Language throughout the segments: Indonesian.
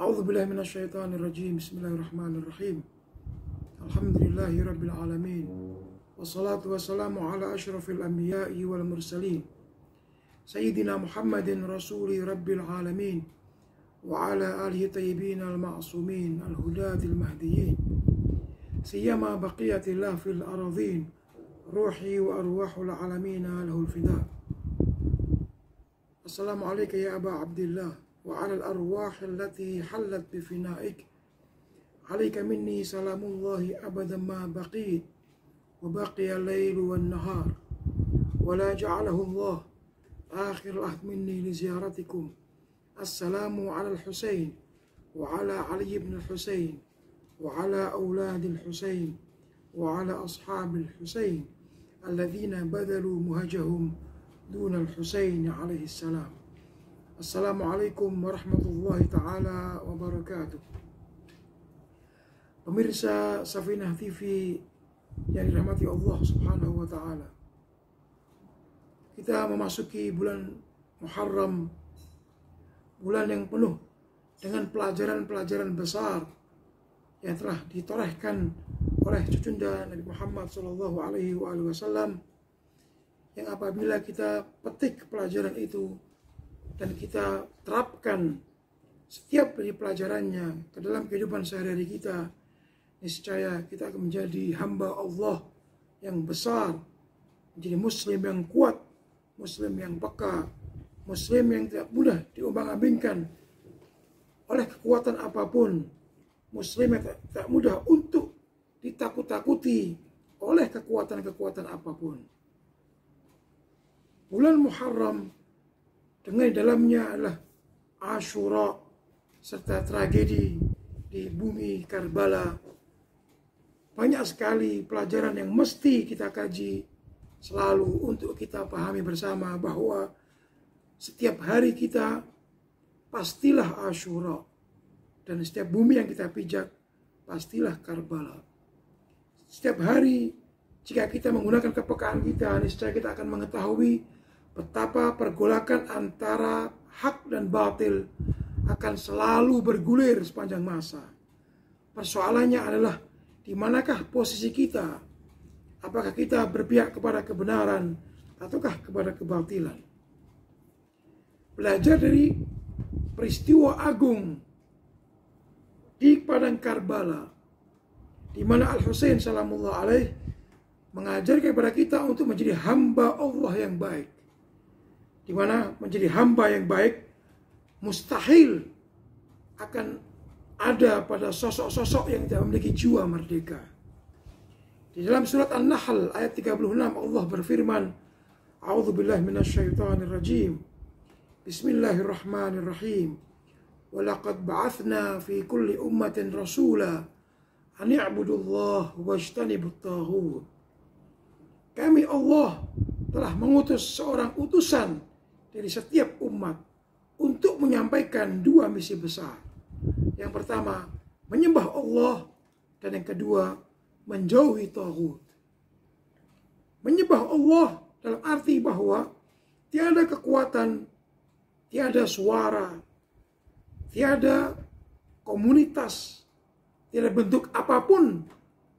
A'udzu billahi minasyaitonir rajim. Bismillahirrahmanirrahim. Alhamdulillahi rabbil alamin. Wassalatu wassalamu ala asyrafil anbiya'i wal mursalin. Sayyidina Muhammadin rasuli rabbil alamin. Wa ala alihi tayyibin al-ma'sumin al-hudatil mahdiyyin. Siyama baqiyatillah fil aradhin. Ruhi wa arwahul alamin lahul fida. Assalamu alayka ya Aba Abdillah wa ala al-arwah allati hallat bi fina'ik. Alayka minni salamullahi abadan ma baqit wa baqiya al-laylu wan nahar wa la ja'alahu Allah akhir al-ahd minni li ziyaratikum. Assalamu ala al-Husayn wa ala Ali ibn al-Husayn wa ala awlad al-Husayn wa ala ashab al-Husayn alladhina badalu muhajahum duna al-Husayn alaihi salam. Assalamualaikum warahmatullahi ta'ala wabarakatuh. Pemirsa Safinah TV yang dirahmati Allah subhanahu wa ta'ala, kita memasuki bulan Muharram, bulan yang penuh dengan pelajaran-pelajaran besar yang telah ditorehkan oleh cucunda Nabi Muhammad SAW, yang apabila kita petik pelajaran itu dan kita terapkan setiap dari pelajarannya ke dalam kehidupan sehari-hari kita, niscaya kita akan menjadi hamba Allah yang besar, menjadi muslim yang kuat, muslim yang peka, muslim yang tidak mudah diombang-ambingkan oleh kekuatan apapun, muslim yang tidak mudah untuk ditakut-takuti oleh kekuatan-kekuatan apapun. Bulan Muharram dengan dalamnya adalah Ashura serta tragedi di bumi Karbala. Banyak sekali pelajaran yang mesti kita kaji selalu untuk kita pahami bersama bahwa setiap hari kita pastilah Ashura, dan setiap bumi yang kita pijak pastilah Karbala. Setiap hari jika kita menggunakan kepekaan kita, niscaya kita akan mengetahui betapa pergolakan antara hak dan batil akan selalu bergulir sepanjang masa. Persoalannya adalah di manakah posisi kita? Apakah kita berpihak kepada kebenaran ataukah kepada kebatilan? Belajar dari peristiwa agung di padang Karbala, di mana Al-Husain salamullah alaih mengajarkan kepada kita untuk menjadi hamba Allah yang baik. Di mana menjadi hamba yang baik mustahil akan ada pada sosok-sosok yang tidak memiliki jiwa merdeka. Di dalam surat An-Nahl ayat 36 Allah berfirman, A'udzu billahi minasyaitonir rajim. Bismillahirrahmanirrahim. Wa laqad ba'atsna fi kulli ummatin rasula an i'budullaha wajtanibut taghut. Kami Allah telah mengutus seorang utusan dari setiap umat untuk menyampaikan dua misi besar. Yang pertama, menyembah Allah, dan yang kedua, menjauhi taghut. Menyembah Allah dalam arti bahwa tiada kekuatan, tiada suara, tiada komunitas, tiada bentuk apapun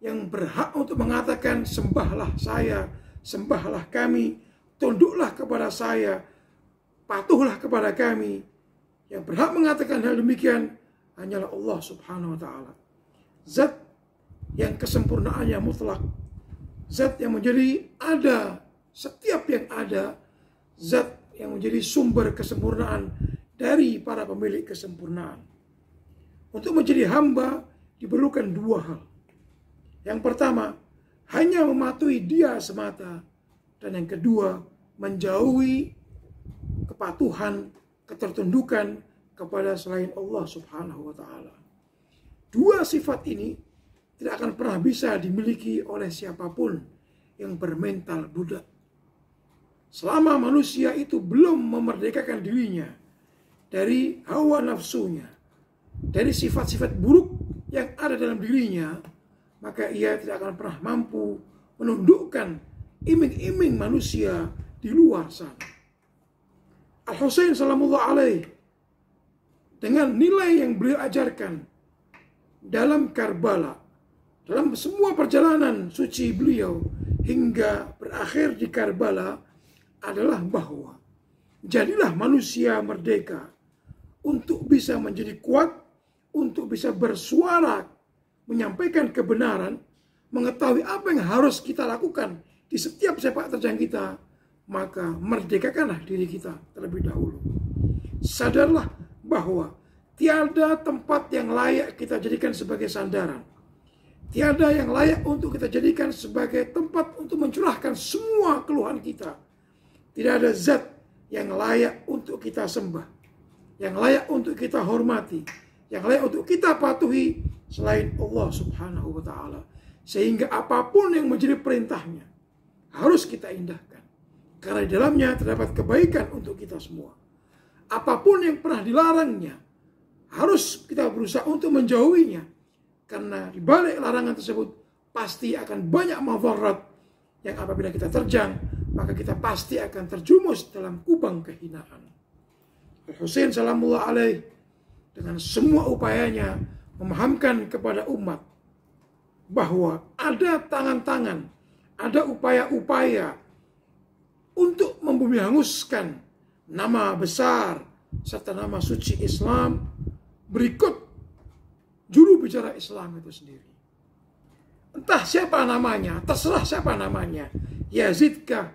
yang berhak untuk mengatakan sembahlah saya, sembahlah kami, tunduklah kepada saya, patuhlah kepada kami. Yang berhak mengatakan hal demikian hanyalah Allah subhanahu wa ta'ala. Zat yang kesempurnaannya mutlak, zat yang menjadi ada setiap yang ada, zat yang menjadi sumber kesempurnaan dari para pemilik kesempurnaan. Untuk menjadi hamba diperlukan dua hal. Yang pertama, hanya mematuhi Dia semata, dan yang kedua, menjauhi kepatuhan, ketertundukan kepada selain Allah subhanahu wa ta'ala. Dua sifat ini tidak akan pernah bisa dimiliki oleh siapapun yang bermental budak. Selama manusia itu belum memerdekakan dirinya dari hawa nafsunya, dari sifat-sifat buruk yang ada dalam dirinya, maka ia tidak akan pernah mampu menundukkan iming-iming manusia di luar sana. Al-Husain salamullah alaih dengan nilai yang beliau ajarkan dalam Karbala, dalam semua perjalanan suci beliau hingga berakhir di Karbala adalah bahwa jadilah manusia merdeka untuk bisa menjadi kuat, untuk bisa bersuara, menyampaikan kebenaran, mengetahui apa yang harus kita lakukan di setiap sepak terjang kita, maka merdekakanlah diri kita terlebih dahulu. Sadarlah bahwa tiada tempat yang layak kita jadikan sebagai sandaran. Tiada yang layak untuk kita jadikan sebagai tempat untuk mencurahkan semua keluhan kita. Tidak ada zat yang layak untuk kita sembah, yang layak untuk kita hormati, yang layak untuk kita patuhi selain Allah Subhanahu wa Ta'ala. Sehingga apapun yang menjadi perintahnya harus kita indahkan, karena di dalamnya terdapat kebaikan untuk kita semua. Apapun yang pernah dilarangnya harus kita berusaha untuk menjauhinya, karena di balik larangan tersebut pasti akan banyak mudarat yang apabila kita terjang, maka kita pasti akan terjumus dalam kubang kehinaan. Al-Husain salamullah alaih dengan semua upayanya memahamkan kepada umat bahwa ada tangan-tangan, ada upaya-upaya untuk membumihanguskan nama besar serta nama suci Islam berikut juru bicara Islam itu sendiri. Entah siapa namanya, terserah siapa namanya, Yazid kah,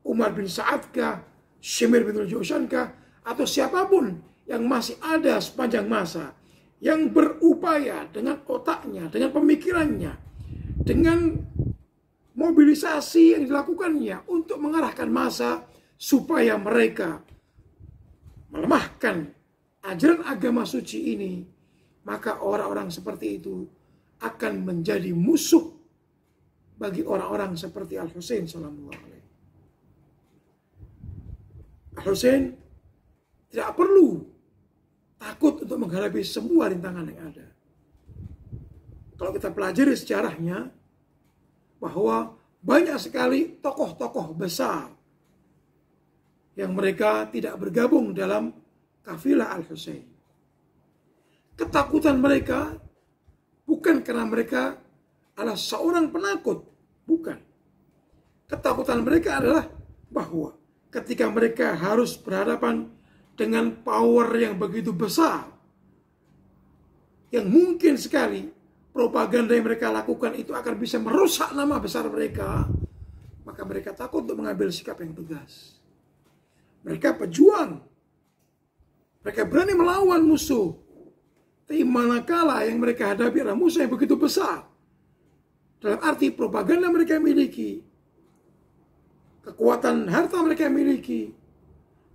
Umar bin Sa'ad kah, Shimir bin Al-Jawshan kah, atau siapapun yang masih ada sepanjang masa, yang berupaya dengan otaknya, dengan pemikirannya, dengan mobilisasi yang dilakukannya untuk mengarahkan masa supaya mereka melemahkan ajaran agama suci ini, maka orang-orang seperti itu akan menjadi musuh bagi orang-orang seperti Al-Husain sallallahu alaihi. Al-Husain tidak perlu takut untuk menghadapi semua rintangan yang ada. Kalau kita pelajari sejarahnya, bahwa banyak sekali tokoh-tokoh besar yang mereka tidak bergabung dalam kafilah Al-Husain. Ketakutan mereka bukan karena mereka adalah seorang penakut, bukan. Ketakutan mereka adalah bahwa ketika mereka harus berhadapan dengan power yang begitu besar, yang mungkin sekali propaganda yang mereka lakukan itu akan bisa merusak nama besar mereka, maka mereka takut untuk mengambil sikap yang tegas. Mereka pejuang, mereka berani melawan musuh. Tapi manakala yang mereka hadapi adalah musuh yang begitu besar, dalam arti propaganda mereka miliki, kekuatan harta mereka miliki,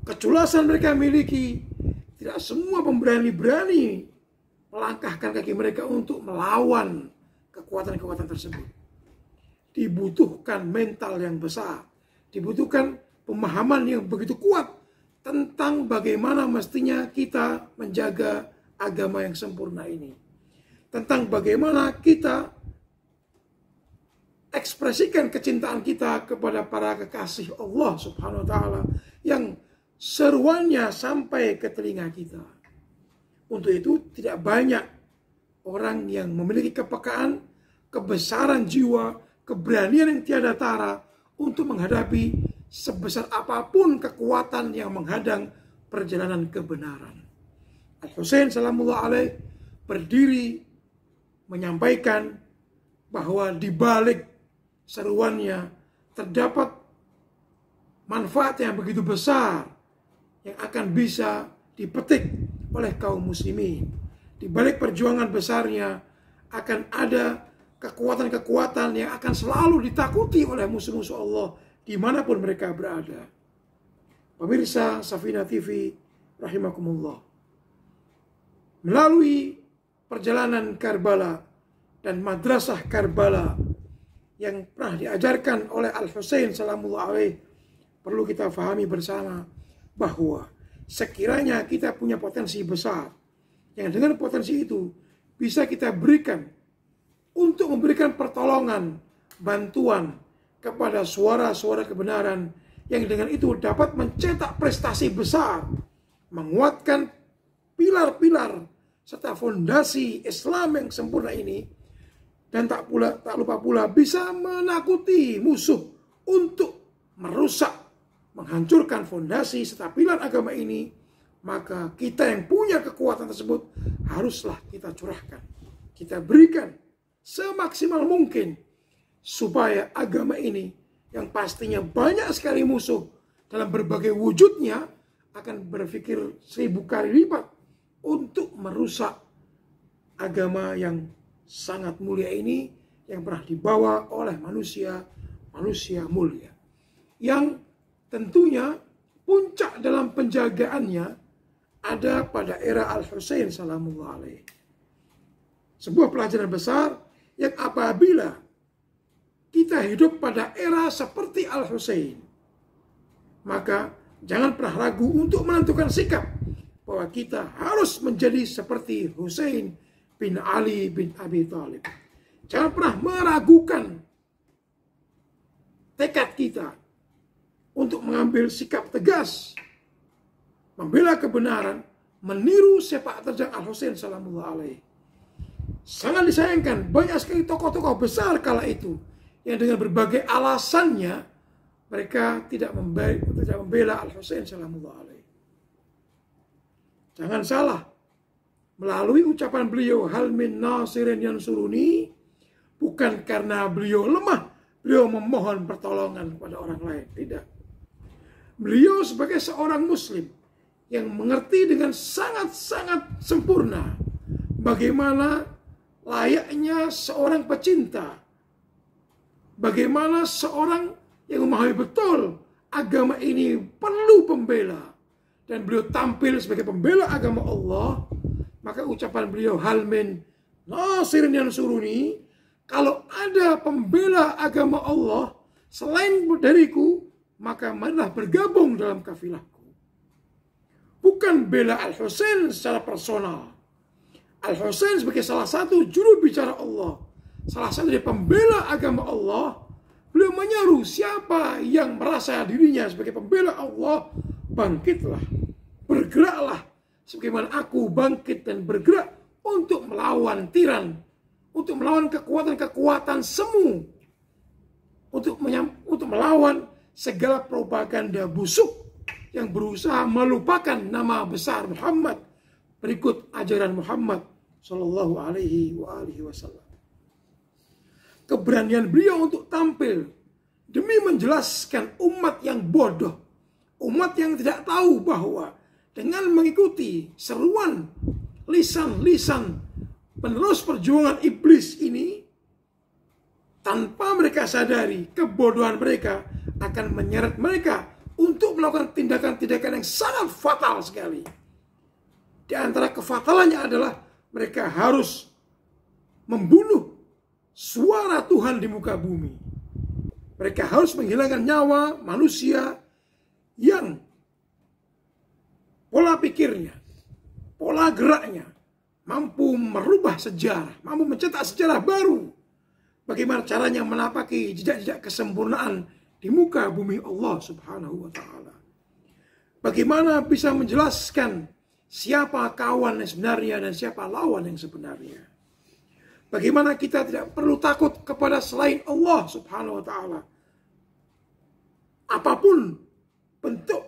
keculasan mereka miliki, tidak semua pemberani berani melangkahkan kaki mereka untuk melawan kekuatan-kekuatan tersebut. Dibutuhkan mental yang besar, dibutuhkan pemahaman yang begitu kuat tentang bagaimana mestinya kita menjaga agama yang sempurna ini, tentang bagaimana kita ekspresikan kecintaan kita kepada para kekasih Allah Subhanahu wa Ta'ala yang seruannya sampai ke telinga kita. Untuk itu tidak banyak orang yang memiliki kepekaan, kebesaran jiwa, keberanian yang tiada tara untuk menghadapi sebesar apapun kekuatan yang menghadang perjalanan kebenaran. Al-Husain salamullah alaih berdiri menyampaikan bahwa di balik seruannya terdapat manfaat yang begitu besar yang akan bisa dipetik oleh kaum muslimin. Di balik perjuangan besarnya akan ada kekuatan-kekuatan yang akan selalu ditakuti oleh musuh-musuh Allah dimanapun mereka berada. Pemirsa Safina TV rahimakumullah, melalui perjalanan Karbala dan madrasah Karbala yang pernah diajarkan oleh Al-Husain salamullah alaih, perlu kita fahami bersama bahwa sekiranya kita punya potensi besar, yang dengan potensi itu bisa kita berikan untuk memberikan pertolongan, bantuan kepada suara-suara kebenaran, yang dengan itu dapat mencetak prestasi besar, menguatkan pilar-pilar serta fondasi Islam yang sempurna ini, dan tak lupa pula bisa menakuti musuh untuk merusak, menghancurkan fondasi serta pilar agama ini, maka kita yang punya kekuatan tersebut haruslah kita curahkan, kita berikan semaksimal mungkin supaya agama ini yang pastinya banyak sekali musuh dalam berbagai wujudnya akan berpikir 1000 kali lipat untuk merusak agama yang sangat mulia ini, yang pernah dibawa oleh manusia mulia, yang tentunya puncak dalam penjagaannya ada pada era Al-Husain salamullah alaih. Sebuah pelajaran besar yang apabila kita hidup pada era seperti Al-Husain, maka jangan pernah ragu untuk menentukan sikap bahwa kita harus menjadi seperti Husain bin Ali bin Abi Thalib. Jangan pernah meragukan tekad kita untuk mengambil sikap tegas, membela kebenaran, meniru sepak terjang Al-Husain salamullah alaih. Sangat disayangkan banyak sekali tokoh-tokoh besar kala itu yang dengan berbagai alasannya mereka tidak membela Al-Husain salamullah alaih. Jangan salah, melalui ucapan beliau, hal min nasirin yansuruni, bukan karena beliau lemah, beliau memohon pertolongan kepada orang lain. Tidak. Beliau sebagai seorang muslim yang mengerti dengan sangat-sangat sempurna bagaimana layaknya seorang pecinta, bagaimana seorang yang memahami betul agama ini perlu pembela, dan beliau tampil sebagai pembela agama Allah, maka ucapan beliau hal min nasirin yansuruni, kalau ada pembela agama Allah selain dariku, maka marilah bergabung dalam kafilahku. Bukan bela Al-Husain secara personal. Al-Husain sebagai salah satu juru bicara Allah, salah satu dari pembela agama Allah, beliau menyeru siapa yang merasa dirinya sebagai pembela Allah, bangkitlah, bergeraklah sebagaimana aku bangkit dan bergerak untuk melawan tiran, untuk melawan kekuatan-kekuatan semu, untuk melawan segala propaganda busuk yang berusaha melupakan nama besar Muhammad berikut ajaran Muhammad Sallallahu Alaihi Wasallam. Keberanian beliau untuk tampil demi menjelaskan umat yang bodoh, umat yang tidak tahu bahwa dengan mengikuti seruan lisan-lisan penerus perjuangan iblis ini, tanpa mereka sadari kebodohan mereka akan menyeret mereka untuk melakukan tindakan-tindakan yang sangat fatal sekali. Di antara kefatalannya adalah mereka harus membunuh suara Tuhan di muka bumi. Mereka harus menghilangkan nyawa manusia yang pola pikirnya, pola geraknya mampu merubah sejarah, mampu mencetak sejarah baru. Bagaimana caranya menapaki jejak-jejak kesempurnaan di muka bumi Allah Subhanahu wa Ta'ala. Bagaimana bisa menjelaskan siapa kawan yang sebenarnya dan siapa lawan yang sebenarnya. Bagaimana kita tidak perlu takut kepada selain Allah Subhanahu wa Ta'ala. Apapun bentuk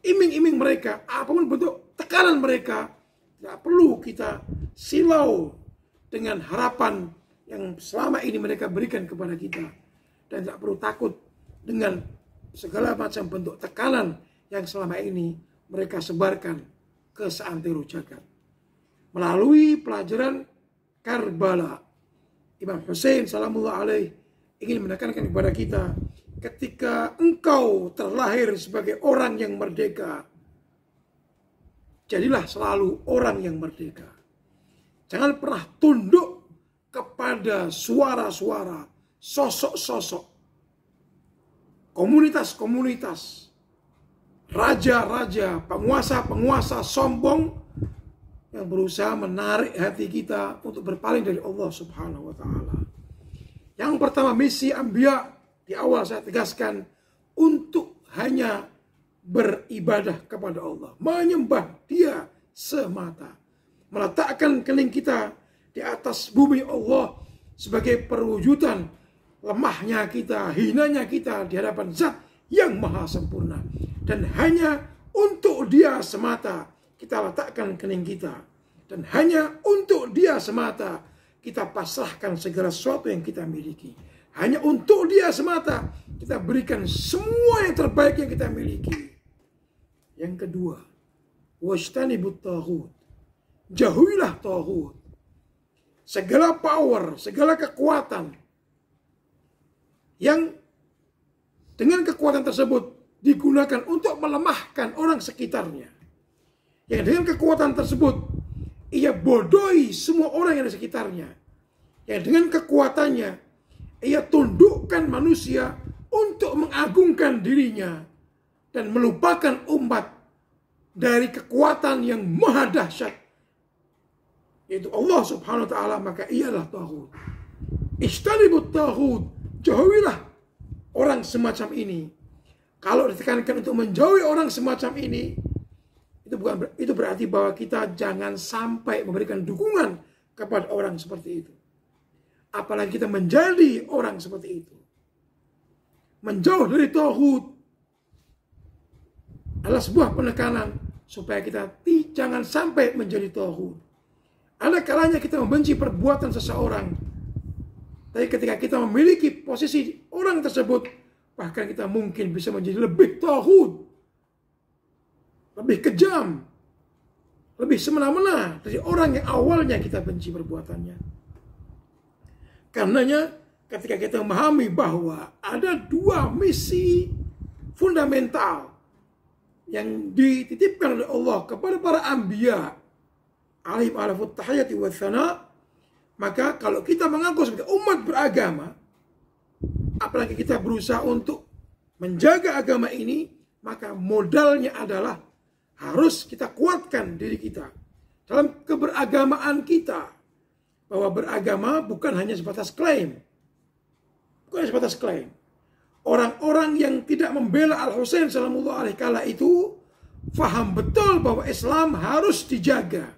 iming-iming mereka, apapun bentuk tekanan mereka, tidak perlu kita silau dengan harapan yang selama ini mereka berikan kepada kita. Dan tidak perlu takut dengan segala macam bentuk tekanan yang selama ini mereka sebarkan ke seantero jagat. Melalui pelajaran Karbala, Imam Husain salamullah alaih ingin menekankan kepada kita, ketika engkau terlahir sebagai orang yang merdeka, jadilah selalu orang yang merdeka. Jangan pernah tunduk kepada suara-suara, sosok-sosok, komunitas-komunitas, raja-raja, penguasa-penguasa sombong yang berusaha menarik hati kita untuk berpaling dari Allah Subhanahu wa Ta'ala. Yang pertama, misi Anbiya di awal saya tegaskan untuk hanya beribadah kepada Allah, menyembah Dia semata, meletakkan kening kita di atas bumi Allah sebagai perwujudan lemahnya kita, hinanya kita di hadapan Zat yang maha sempurna. Dan hanya untuk Dia semata kita letakkan kening kita, dan hanya untuk Dia semata kita pasrahkan segala sesuatu yang kita miliki. Hanya untuk Dia semata kita berikan semua yang terbaik yang kita miliki. Yang kedua, wajtanibut taghut. Jauhilah taghut. Segala power, segala kekuatan yang dengan kekuatan tersebut digunakan untuk melemahkan orang sekitarnya. Yang dengan kekuatan tersebut ia bodohi semua orang yang di sekitarnya. Yang dengan kekuatannya ia tundukkan manusia untuk mengagungkan dirinya dan melupakan umat dari kekuatan yang maha dahsyat, yaitu Allah subhanahu wa ta'ala, maka ialah taghut. Ijtanibut taghut. Jauhilah orang semacam ini. Kalau ditekankan untuk menjauhi orang semacam ini, itu berarti bahwa kita jangan sampai memberikan dukungan kepada orang seperti itu. Apalagi kita menjadi orang seperti itu. Menjauh dari taghut adalah sebuah penekanan supaya kita jangan sampai menjadi taghut. Ada kalanya kita membenci perbuatan seseorang, tapi ketika kita memiliki posisi orang tersebut, bahkan kita mungkin bisa menjadi lebih taghut, lebih kejam, lebih semena-mena dari orang yang awalnya kita benci perbuatannya. Karenanya ketika kita memahami bahwa ada dua misi fundamental yang dititipkan oleh Allah kepada para anbiya alaihim alafut tahiyati wa thana, maka kalau kita mengaku sebagai umat beragama, apalagi kita berusaha untuk menjaga agama ini, maka modalnya adalah harus kita kuatkan diri kita dalam keberagamaan kita. Bahwa beragama bukan hanya sebatas klaim. Bukan hanya sebatas klaim. Orang-orang yang tidak membela Al-Husain salamullah alaihi kala itu faham betul bahwa Islam harus dijaga.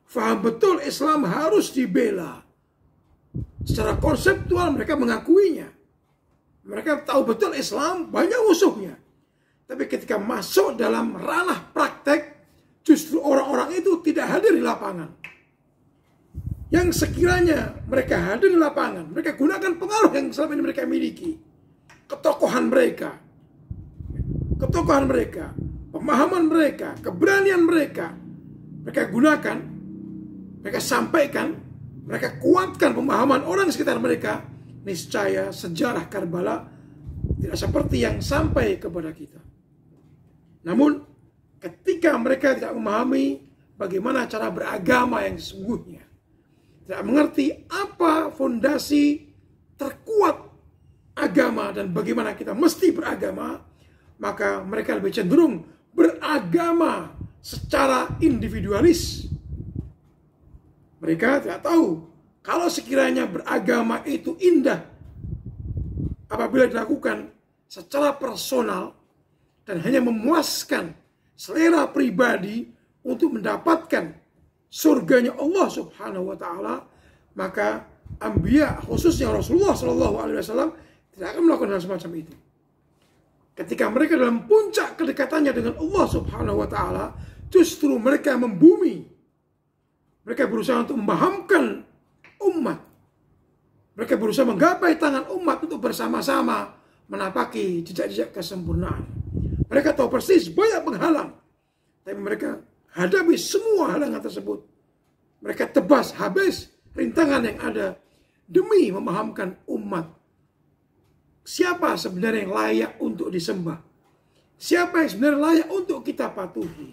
Faham betul Islam harus dibela. Secara konseptual mereka mengakuinya. Mereka tahu betul Islam banyak musuhnya. Tapi ketika masuk dalam ranah praktek, justru orang-orang itu tidak hadir di lapangan. Yang sekiranya mereka hadir di lapangan, mereka gunakan pengaruh yang selama ini mereka miliki. Ketokohan mereka, pemahaman mereka, keberanian mereka gunakan, mereka sampaikan, mereka kuatkan pemahaman orang sekitar mereka. Niscaya sejarah Karbala tidak seperti yang sampai kepada kita. Namun ketika mereka tidak memahami bagaimana cara beragama yang sesungguhnya, tidak mengerti apa fondasi terkuat agama dan bagaimana kita mesti beragama, maka mereka lebih cenderung beragama secara individualis. Mereka tidak tahu kalau sekiranya beragama itu indah apabila dilakukan secara personal dan hanya memuaskan selera pribadi untuk mendapatkan surganya Allah subhanahu wa ta'ala, maka anbiya khususnya Rasulullah SAW tidak akan melakukan hal semacam itu. Ketika mereka dalam puncak kedekatannya dengan Allah subhanahu wa ta'ala, justru mereka membumi. Mereka berusaha untuk memahamkan umat. Mereka berusaha menggapai tangan umat untuk bersama-sama menapaki jejak-jejak kesempurnaan. Mereka tahu persis banyak penghalang, tapi mereka hadapi semua halangan tersebut. Mereka tebas habis rintangan yang ada demi memahamkan umat siapa sebenarnya yang layak untuk disembah, siapa yang sebenarnya layak untuk kita patuhi.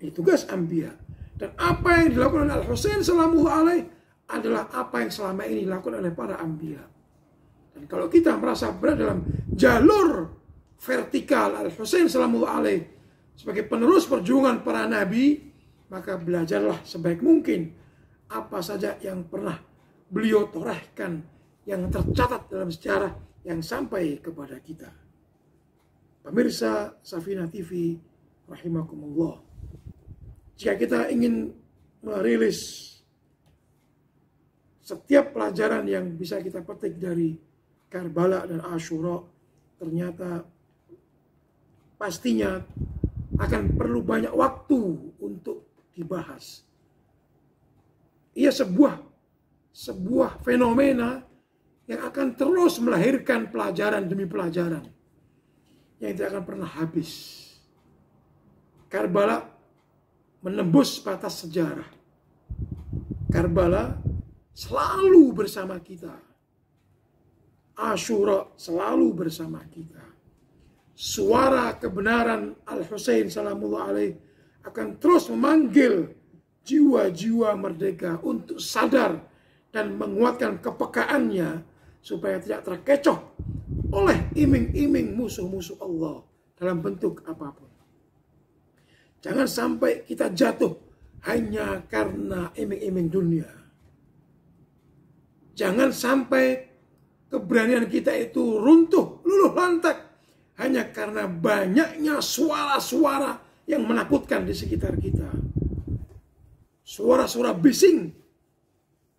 Ini tugas anbiya. Dan apa yang dilakukan oleh Al-Husain salamullah alaih adalah apa yang selama ini dilakukan oleh para anbiya. Dan kalau kita merasa berada dalam jalur vertikal Al-Husain salamullah alaih sebagai penerus perjuangan para nabi, maka belajarlah sebaik mungkin apa saja yang pernah beliau torehkan, yang tercatat dalam sejarah yang sampai kepada kita. Pemirsa Safina TV rahimakumullah, jika kita ingin merilis setiap pelajaran yang bisa kita petik dari Karbala dan Asyura, ternyata pastinya akan perlu banyak waktu untuk dibahas. Ia sebuah fenomena yang akan terus melahirkan pelajaran demi pelajaran yang tidak akan pernah habis. Karbala menembus batas sejarah. Karbala selalu bersama kita. Asyura selalu bersama kita. Suara kebenaran Al-Husain salamullah alaih akan terus memanggil jiwa-jiwa merdeka untuk sadar dan menguatkan kepekaannya supaya tidak terkecoh oleh iming-iming musuh-musuh Allah dalam bentuk apapun. Jangan sampai kita jatuh hanya karena iming-iming dunia. Jangan sampai keberanian kita itu runtuh, luluh lantak hanya karena banyaknya suara-suara yang menakutkan di sekitar kita. Suara-suara bising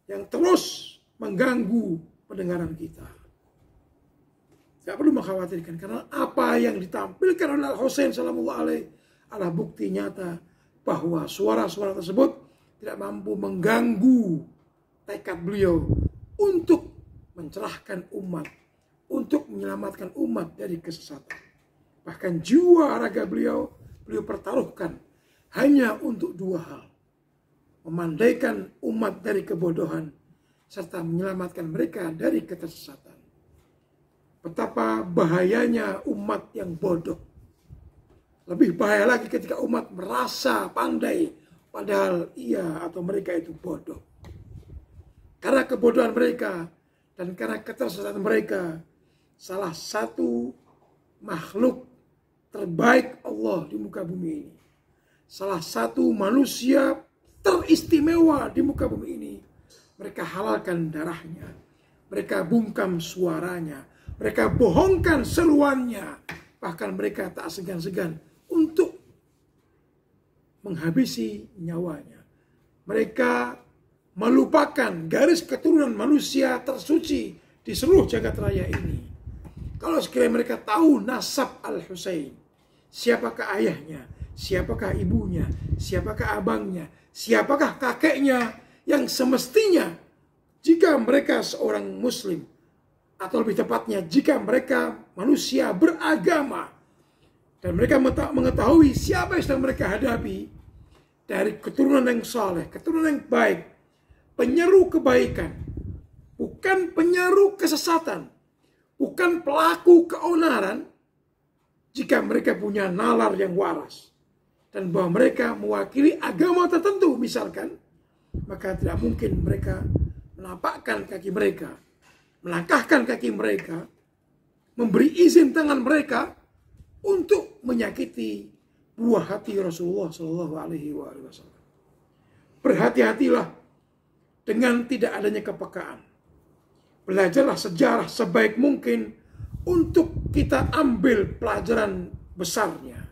yang terus mengganggu pendengaran kita. Tidak perlu mengkhawatirkan, karena apa yang ditampilkan oleh Al-Husain salamullah alaih adalah bukti nyata bahwa suara-suara tersebut tidak mampu mengganggu tekad beliau untuk mencerahkan umat, untuk menyelamatkan umat dari kesesatan. Bahkan jiwa raga beliau pertaruhkan hanya untuk dua hal: memandaikan umat dari kebodohan serta menyelamatkan mereka dari ketersesatan. Betapa bahayanya umat yang bodoh. Lebih bahaya lagi ketika umat merasa pandai padahal ia atau mereka itu bodoh. Karena kebodohan mereka dan karena ketersesatan mereka, salah satu makhluk terbaik Allah di muka bumi ini, salah satu manusia teristimewa di muka bumi ini, mereka halalkan darahnya, mereka bungkam suaranya, mereka bohongkan seruannya, bahkan mereka tak segan-segan untuk menghabisi nyawanya. Mereka melupakan garis keturunan manusia tersuci di seluruh jagat raya ini. Kalau sekiranya mereka tahu nasab Al-Husain, siapakah ayahnya, siapakah ibunya, siapakah abangnya, siapakah kakeknya, yang semestinya jika mereka seorang muslim, atau lebih tepatnya jika mereka manusia beragama, dan mereka mengetahui siapa yang sedang mereka hadapi, dari keturunan yang saleh, keturunan yang baik, penyeru kebaikan, bukan penyeru kesesatan, bukan pelaku keonaran, jika mereka punya nalar yang waras, dan bahwa mereka mewakili agama tertentu misalkan, maka tidak mungkin mereka menapakkan kaki mereka, melangkahkan kaki mereka, memberi izin tangan mereka untuk menyakiti buah hati Rasulullah Shallallahu Alaihi Wasallam. Berhati-hatilah dengan tidak adanya kepekaan. Belajarlah sejarah sebaik mungkin untuk kita ambil pelajaran besarnya.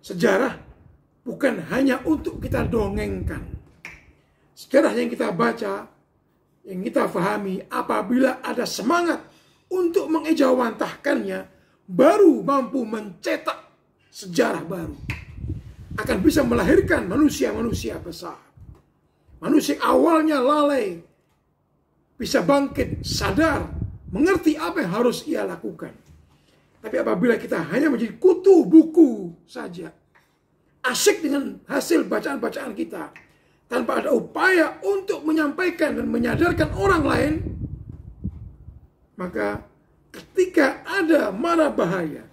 Sejarah bukan hanya untuk kita dongengkan. Sejarah yang kita baca, yang kita pahami, apabila ada semangat untuk mengejawantahkannya, baru mampu mencetak sejarah baru. Akan bisa melahirkan manusia-manusia besar. Manusia awalnya lalai, bisa bangkit, sadar, mengerti apa yang harus ia lakukan. Tapi apabila kita hanya menjadi kutu buku saja, asyik dengan hasil bacaan-bacaan kita, tanpa ada upaya untuk menyampaikan dan menyadarkan orang lain, maka ketika ada mara bahaya,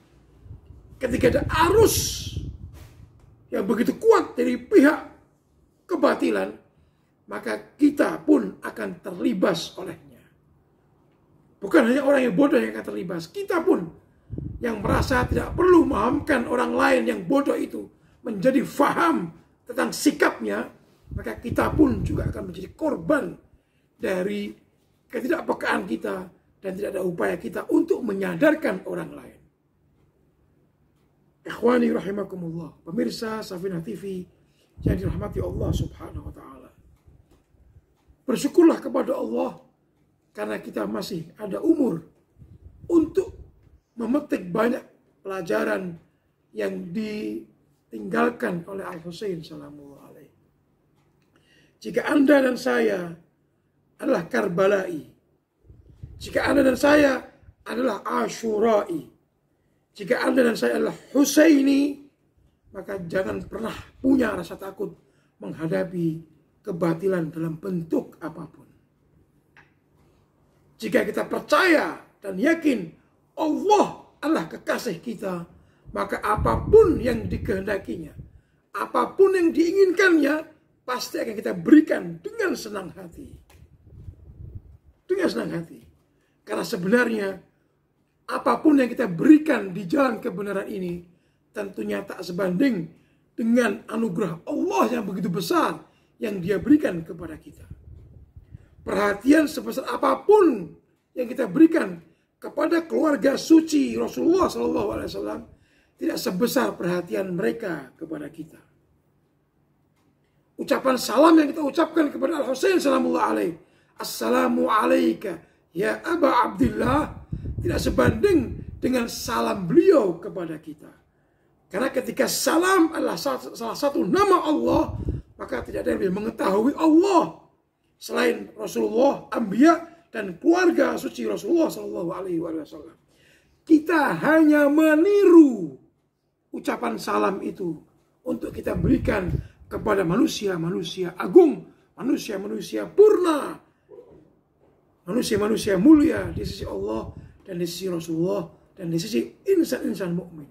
ketika ada arus yang begitu kuat dari pihak kebatilan, maka kita pun akan terlibas olehnya. Bukan hanya orang yang bodoh yang akan terlibas, kita pun yang merasa tidak perlu memahamkan orang lain yang bodoh itu menjadi faham tentang sikapnya, maka kita pun juga akan menjadi korban dari ketidakpekaan kita dan tidak ada upaya kita untuk menyadarkan orang lain. Ikhwani rahimakumullah, pemirsa Safinah TV yang dirahmati Allah Subhanahu wa taala. Bersyukurlah kepada Allah karena kita masih ada umur untuk memetik banyak pelajaran yang ditinggalkan oleh Al-Husain salamullah alaihi. Jika Anda dan saya adalah Karbala'i, jika Anda dan saya adalah Asyura'i, jika Anda dan saya adalah Husaini, maka jangan pernah punya rasa takut menghadapi kebatilan dalam bentuk apapun. Jika kita percaya dan yakin Allah adalah kekasih kita, maka apapun yang dikehendakinya, apapun yang diinginkannya, pasti akan kita berikan dengan senang hati. Dengan senang hati. Karena sebenarnya apapun yang kita berikan di jalan kebenaran ini tentunya tak sebanding dengan anugerah Allah yang begitu besar yang Dia berikan kepada kita. Perhatian sebesar apapun yang kita berikan kepada keluarga suci Rasulullah SAW tidak sebesar perhatian mereka kepada kita. Ucapan salam yang kita ucapkan kepada Al-Husain salamullah alaih, Assalamu alaika ya Aba Abdillah, tidak sebanding dengan salam beliau kepada kita. Karena ketika salam adalah salah satu nama Allah, maka tidak ada yang lebih mengetahui Allah selain Rasulullah, Anbiya, dan keluarga suci Rasulullah SAW. Kita hanya meniru ucapan salam itu untuk kita berikan kepada manusia-manusia agung, manusia-manusia purna, manusia-manusia mulia di sisi Allah dan di sisi Rasulullah dan di sisi insan-insan mukmin.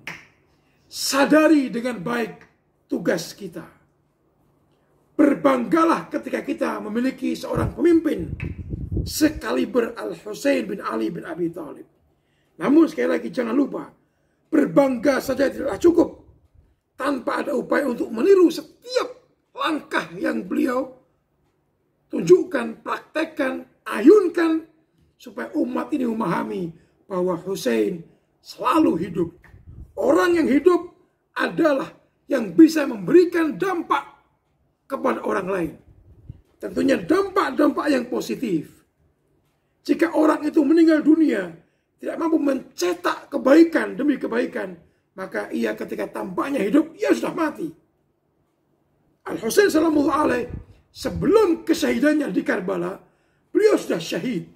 Sadari dengan baik tugas kita. Berbanggalah ketika kita memiliki seorang pemimpin sekaliber Al-Husain bin Ali bin Abi Thalib. Namun sekali lagi jangan lupa, berbangga saja tidaklah cukup tanpa ada upaya untuk meniru setiap langkah yang beliau tunjukkan, praktekkan, ayunkan, supaya umat ini memahami bahwa Husain selalu hidup. Orang yang hidup adalah yang bisa memberikan dampak kepada orang lain. Tentunya dampak-dampak yang positif. Jika orang itu meninggal dunia, tidak mampu mencetak kebaikan demi kebaikan, maka ia ketika tampaknya hidup, ia sudah mati. Al-Husain salamullah alaih, sebelum kesyahidannya di Karbala, beliau sudah syahid.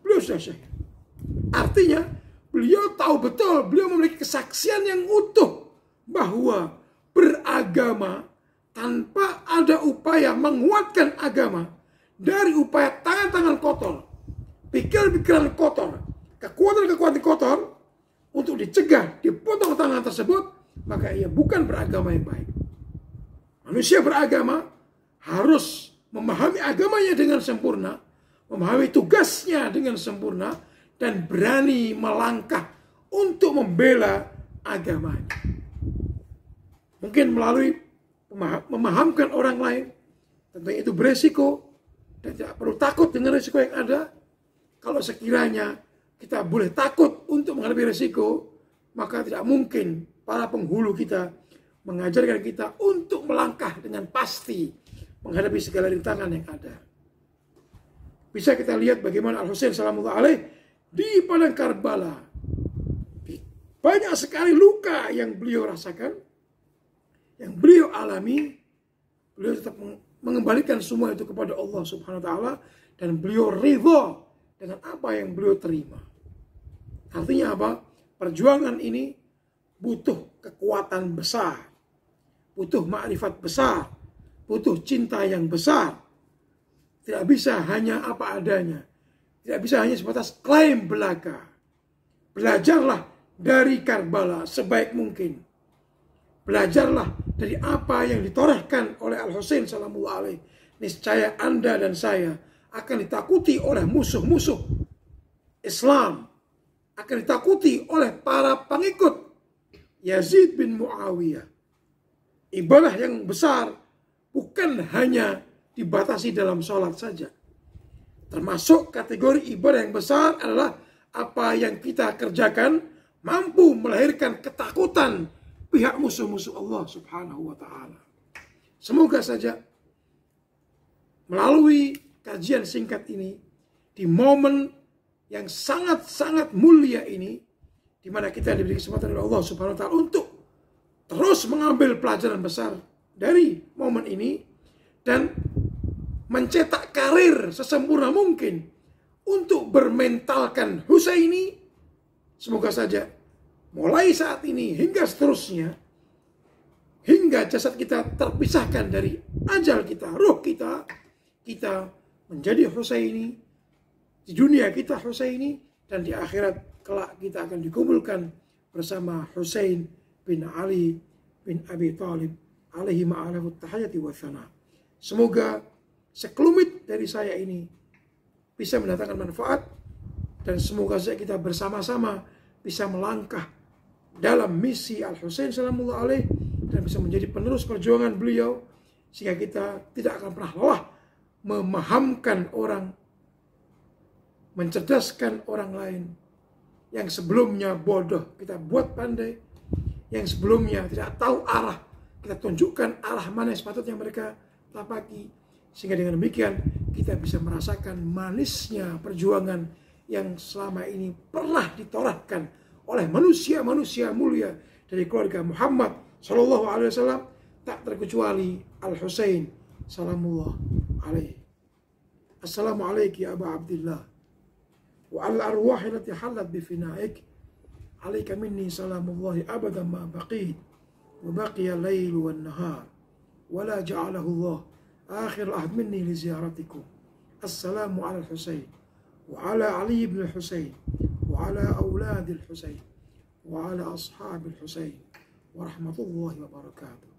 Beliau sudah syahid. Artinya, beliau tahu betul, beliau memiliki kesaksian yang utuh bahwa beragama tanpa ada upaya menguatkan agama dari upaya tangan-tangan kotor, pikiran-pikiran kotor, kekuatan-kekuatan kotor untuk dicegah, dipotong tangan tersebut, maka ia bukan beragama yang baik. Manusia beragama harus memahami agamanya dengan sempurna, memahami tugasnya dengan sempurna, dan berani melangkah untuk membela agamanya. Mungkin melalui memahamkan orang lain, tentunya itu beresiko, dan tidak perlu takut dengan resiko yang ada. Kalau sekiranya kita boleh takut untuk menghadapi resiko, maka tidak mungkin para penghulu kita mengajarkan kita untuk melangkah dengan pasti menghadapi segala rintangan yang ada. Bisa kita lihat bagaimana Al-Husain salamullah alaih di padang Karbala. Banyak sekali luka yang beliau rasakan, yang beliau alami. Beliau tetap mengembalikan semua itu kepada Allah Subhanahu wa taala, dan beliau ridha dengan apa yang beliau terima. Artinya apa? Perjuangan ini butuh kekuatan besar, butuh ma'rifat besar, butuh cinta yang besar. Tidak bisa hanya apa adanya. Tidak bisa hanya sebatas klaim belaka. Belajarlah dari Karbala sebaik mungkin. Belajarlah dari apa yang ditorehkan oleh Al-Husain salamullah alaih. Niscaya Anda dan saya akan ditakuti oleh musuh-musuh Islam. Akan ditakuti oleh para pengikut Yazid bin Muawiyah. Ibadah yang besar bukan hanya dibatasi dalam sholat saja. Termasuk kategori ibadah yang besar adalah apa yang kita kerjakan mampu melahirkan ketakutan pihak musuh-musuh Allah Subhanahu wa ta'ala. Semoga saja melalui kajian singkat ini, di momen yang sangat-sangat mulia ini, di mana kita diberi kesempatan oleh Allah Subhanahu wa ta'ala untuk terus mengambil pelajaran besar dari momen ini dan mencetak karir sesempurna mungkin untuk bermentalkan Husaini. Semoga saja mulai saat ini hingga seterusnya, hingga jasad kita terpisahkan dari ajal kita, ruh kita, kita menjadi Husaini. Di dunia kita Husaini, dan di akhirat kelak kita akan dikumpulkan bersama Husain bin Ali bin Abi Thalib alaihi ma'alafut tahayati wa thana. Semoga sekelumit dari saya ini bisa mendatangkan manfaat, dan semoga saja kita bersama-sama bisa melangkah dalam misi Al-Husain salamullah alaih dan bisa menjadi penerus perjuangan beliau, sehingga kita tidak akan pernah lelah memahamkan orang, mencerdaskan orang lain. Yang sebelumnya bodoh kita buat pandai, yang sebelumnya tidak tahu arah kita tunjukkan arah mana yang sepatutnya mereka tapaki, sehingga dengan demikian kita bisa merasakan manisnya perjuangan yang selama ini pernah ditorahkan oleh manusia-manusia mulia dari keluarga Muhammad Sallallahu Alaihi Wasallam, tak terkecuali Al-Husain salamullah alaihi. Assalamualaikum ya Aba Abdillah wa al-arwah allati halat bi finaik alayka minni salamullahi abadan ma baqit wa baqiya al-lail wan nahar wa la ja'alahu Allah akhir al-ahd minni li ziyaratikum. Assalamu ala al-Husain wa ala Ali ibn al-Husain wa ala awlad al-Husain wa ala ashab al-Husain wa rahmatullahi wa barakatuh.